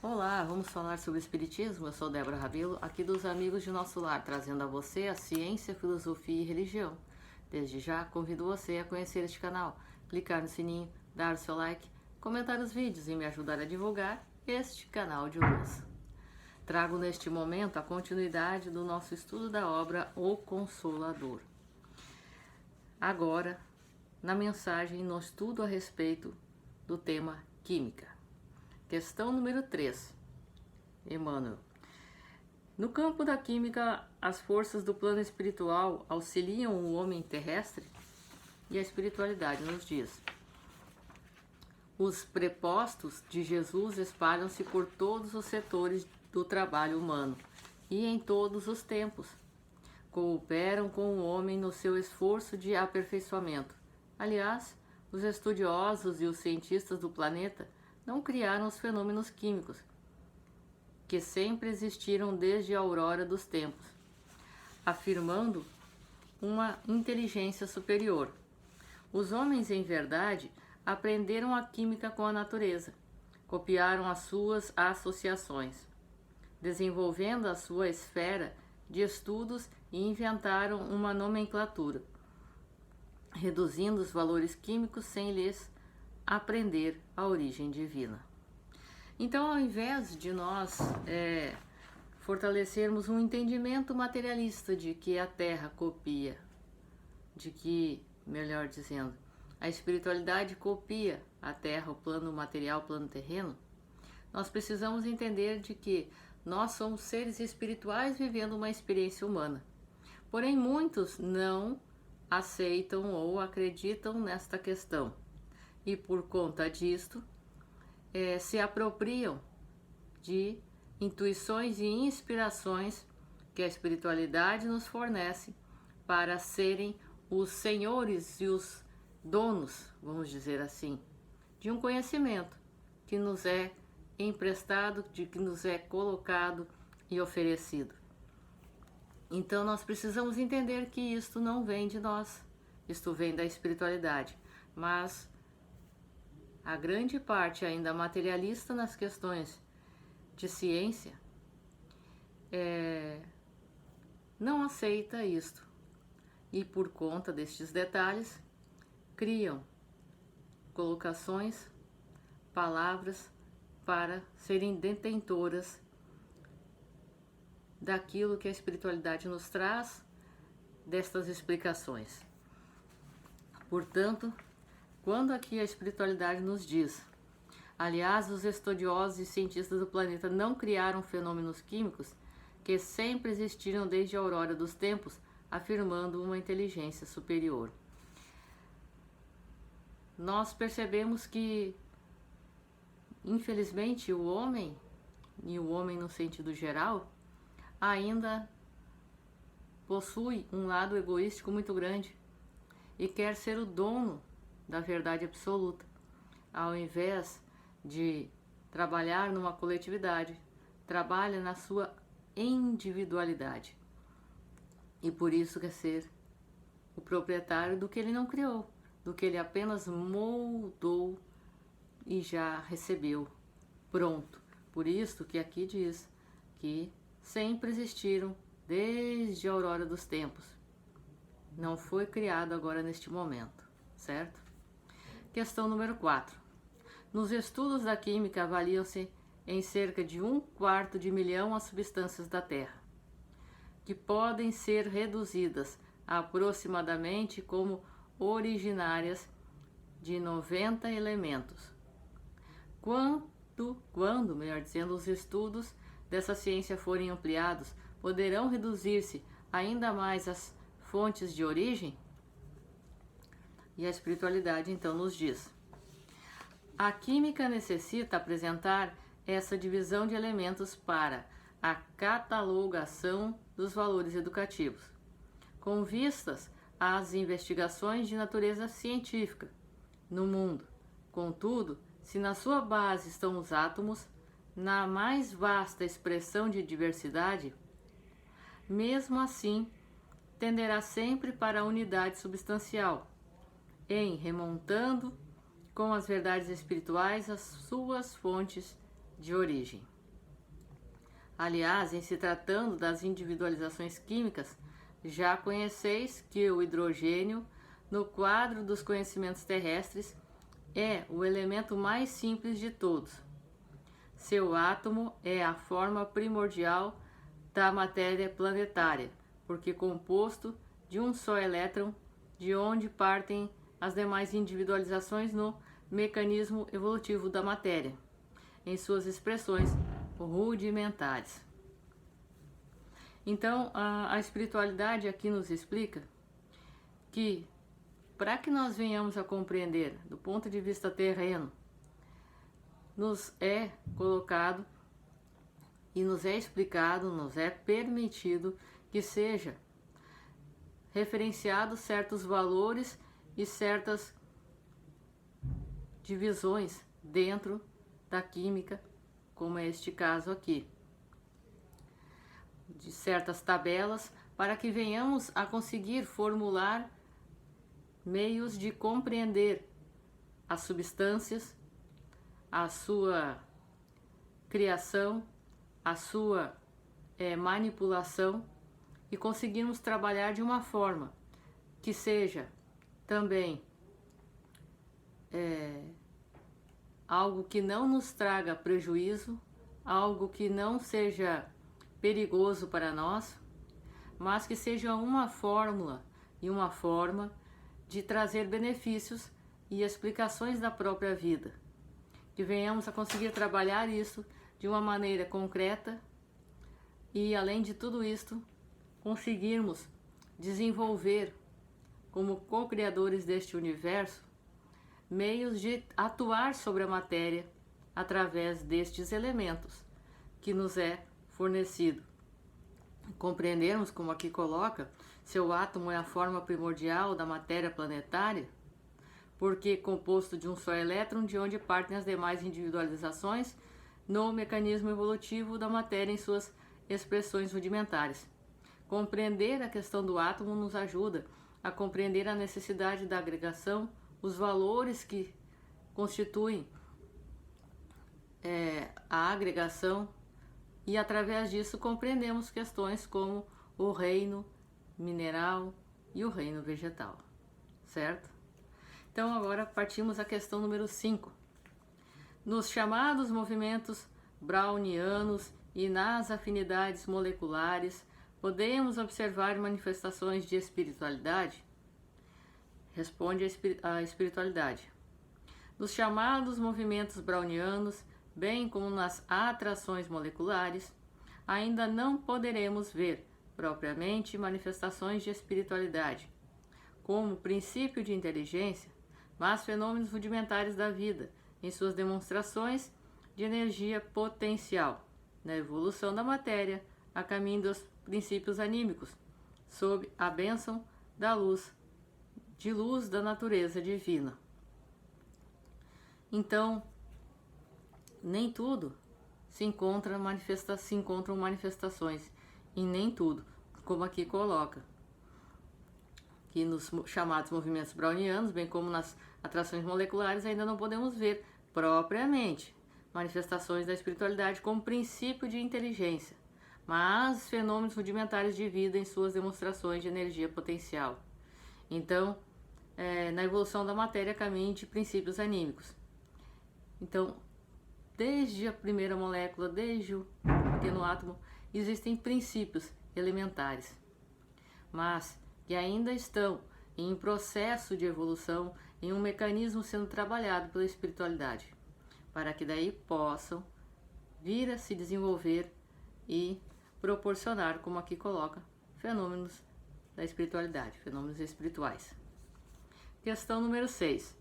Olá, vamos falar sobre Espiritismo. Eu sou Débora Rabelo, aqui dos Amigos de Nosso Lar, trazendo a você a ciência, filosofia e religião. Desde já, convido você a conhecer este canal, clicar no sininho, dar o seu like, comentar os vídeos e me ajudar a divulgar este canal de luz. Trago neste momento a continuidade do nosso estudo da obra O Consolador. Agora, na mensagem, no estudo a respeito do tema Química. Questão número 3. Emmanuel. No campo da química, as forças do plano espiritual auxiliam o homem terrestre? E a espiritualidade nos diz: os prepostos de Jesus espalham-se por todos os setores do trabalho humano e em todos os tempos. Cooperam com o homem no seu esforço de aperfeiçoamento. Aliás, os estudiosos e os cientistas do planeta não criaram os fenômenos químicos, que sempre existiram desde a aurora dos tempos, afirmando uma inteligência superior. Os homens, em verdade, aprenderam a química com a natureza, copiaram as suas associações, desenvolvendo a sua esfera de estudos e inventaram uma nomenclatura, reduzindo os valores químicos sem lhes aprender a origem divina. Então, ao invés de nós fortalecermos um entendimento materialista de que a Terra copia, de que, melhor dizendo, a espiritualidade copia a Terra, o plano material, o plano terreno, nós precisamos entender de que nós somos seres espirituais vivendo uma experiência humana. Porém, muitos não aceitam ou acreditam nesta questão. E por conta disto, se apropriam de intuições e inspirações que a espiritualidade nos fornece para serem os senhores e os donos, vamos dizer assim, de um conhecimento que nos é emprestado, de que nos é colocado e oferecido. Então nós precisamos entender que isto não vem de nós, isto vem da espiritualidade, mas a grande parte ainda materialista nas questões de ciência não aceita isto e por conta destes detalhes criam colocações, palavras para serem detentoras daquilo que a espiritualidade nos traz, destas explicações. Portanto, quando aqui a espiritualidade nos diz: aliás, os estudiosos e cientistas do planeta não criaram fenômenos químicos que sempre existiram desde a aurora dos tempos, afirmando uma inteligência superior. Nós percebemos que, infelizmente, o homem, e o homem no sentido geral, ainda possui um lado egoístico muito grande e quer ser o dono da verdade absoluta, ao invés de trabalhar numa coletividade, trabalha na sua individualidade. E por isso quer ser o proprietário do que ele não criou, do que ele apenas moldou e já recebeu pronto. Por isso que aqui diz que sempre existiram desde a aurora dos tempos. Não foi criado agora neste momento, certo? Questão número 4. Nos estudos da química avaliam-se em cerca de 1/4 de milhão as substâncias da Terra, que podem ser reduzidas aproximadamente como originárias de 90 elementos. Quando, melhor dizendo, os estudos dessa ciência forem ampliados, poderão reduzir-se ainda mais as fontes de origem? E a espiritualidade então nos diz: a química necessita apresentar essa divisão de elementos para a catalogação dos valores educativos, com vistas às investigações de natureza científica no mundo. Contudo, se na sua base estão os átomos, na mais vasta expressão de diversidade, mesmo assim tenderá sempre para a unidade substancial, em remontando com as verdades espirituais as suas fontes de origem. Aliás, em se tratando das individualizações químicas, já conheceis que o hidrogênio, no quadro dos conhecimentos terrestres, é o elemento mais simples de todos. Seu átomo é a forma primordial da matéria planetária, porque composto de um só elétron, de onde partem as demais individualizações no mecanismo evolutivo da matéria, em suas expressões rudimentares. Então, a espiritualidade aqui nos explica que, para que nós venhamos a compreender, do ponto de vista terreno, nos é colocado e nos é explicado, nos é permitido que seja referenciados certos valores e certas divisões dentro da química, como é este caso aqui, de certas tabelas, para que venhamos a conseguir formular meios de compreender as substâncias, a sua criação, a sua manipulação, e conseguirmos trabalhar de uma forma que seja também algo que não nos traga prejuízo, algo que não seja perigoso para nós, mas que seja uma fórmula e uma forma de trazer benefícios e explicações da própria vida. Que venhamos a conseguir trabalhar isso de uma maneira concreta e, além de tudo isto, conseguirmos desenvolver, como co-criadores deste universo, meios de atuar sobre a matéria através destes elementos que nos é fornecido. Compreendermos, como aqui coloca, seu átomo é a forma primordial da matéria planetária, porque composto de um só elétron, de onde partem as demais individualizações no mecanismo evolutivo da matéria em suas expressões rudimentares. Compreender a questão do átomo nos ajuda a compreender a necessidade da agregação, os valores que constituem a agregação, e através disso compreendemos questões como o reino mineral e o reino vegetal, certo? Então agora partimos à questão número 5. Nos chamados movimentos brownianos e nas afinidades moleculares, podemos observar manifestações de espiritualidade? Responde a espiritualidade. Nos chamados movimentos brownianos, bem como nas atrações moleculares, ainda não poderemos ver propriamente manifestações de espiritualidade, como princípio de inteligência, mas fenômenos rudimentares da vida, em suas demonstrações de energia potencial, na evolução da matéria, a caminho dos princípios anímicos, sob a bênção da luz, de luz da natureza divina. Então, nem tudo se encontram manifestações, e nem tudo, como aqui coloca, que nos chamados movimentos brownianos, bem como nas atrações moleculares, ainda não podemos ver propriamente manifestações da espiritualidade como princípio de inteligência, mas fenômenos rudimentares de vida em suas demonstrações de energia potencial. Então, na evolução da matéria, caminho de princípios anímicos. Então, desde a primeira molécula, desde o pequeno átomo, existem princípios elementares, mas que ainda estão em processo de evolução, em um mecanismo sendo trabalhado pela espiritualidade, para que daí possam vir a se desenvolver e proporcionar, como aqui coloca, fenômenos da espiritualidade, fenômenos espirituais. Questão número 6.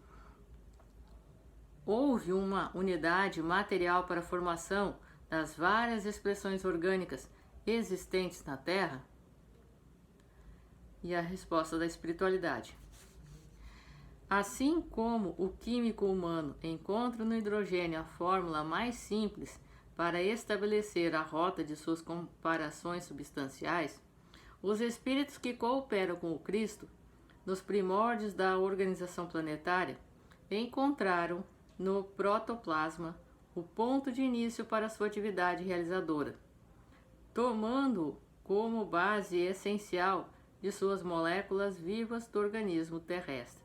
Houve uma unidade material para a formação das várias expressões orgânicas existentes na Terra? E a resposta da espiritualidade. Assim como o químico humano encontra no hidrogênio a fórmula mais simples para estabelecer a rota de suas comparações substanciais, os espíritos que cooperam com o Cristo nos primórdios da organização planetária encontraram no protoplasma o ponto de início para a sua atividade realizadora, tomando como base essencial de suas moléculas vivas do organismo terrestre.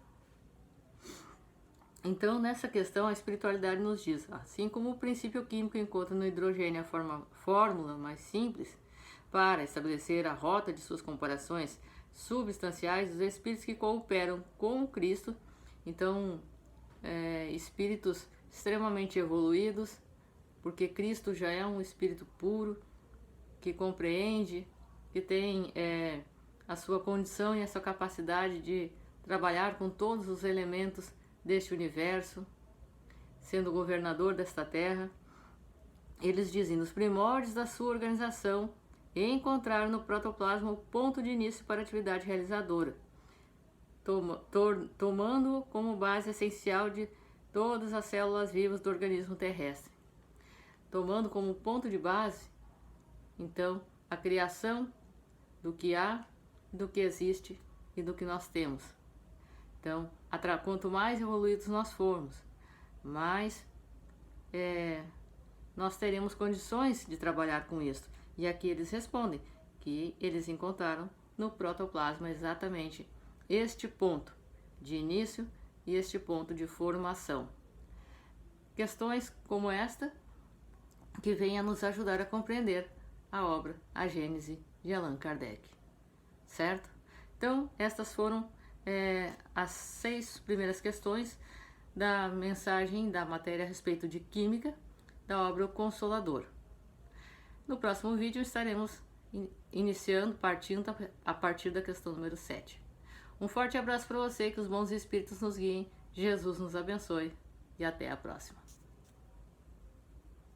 Então, nessa questão, a espiritualidade nos diz, assim como o princípio químico encontra no hidrogênio a fórmula mais simples para estabelecer a rota de suas comparações substanciais, os espíritos que cooperam com Cristo, então, espíritos extremamente evoluídos, porque Cristo já é um espírito puro, que compreende, que tem a sua condição e a sua capacidade de trabalhar com todos os elementos deste universo, sendo governador desta terra. Eles dizem, nos primórdios da sua organização, encontraram no protoplasma o ponto de início para a atividade realizadora, tomando-o como base essencial de todas as células vivas do organismo terrestre. Tomando como ponto de base, então, a criação do que há, do que existe e do que nós temos. Então, quanto mais evoluídos nós formos, mais nós teremos condições de trabalhar com isso. E aqui eles respondem que eles encontraram no protoplasma exatamente este ponto de início e este ponto de formação. Questões como esta que vêm a nos ajudar a compreender a obra A Gênese de Allan Kardec, certo? Então, estas foram as 6 primeiras questões da mensagem da matéria a respeito de química da obra O Consolador. No próximo vídeo estaremos partindo a partir da questão número 7. Um forte abraço para você, que os bons espíritos nos guiem, Jesus nos abençoe e até a próxima.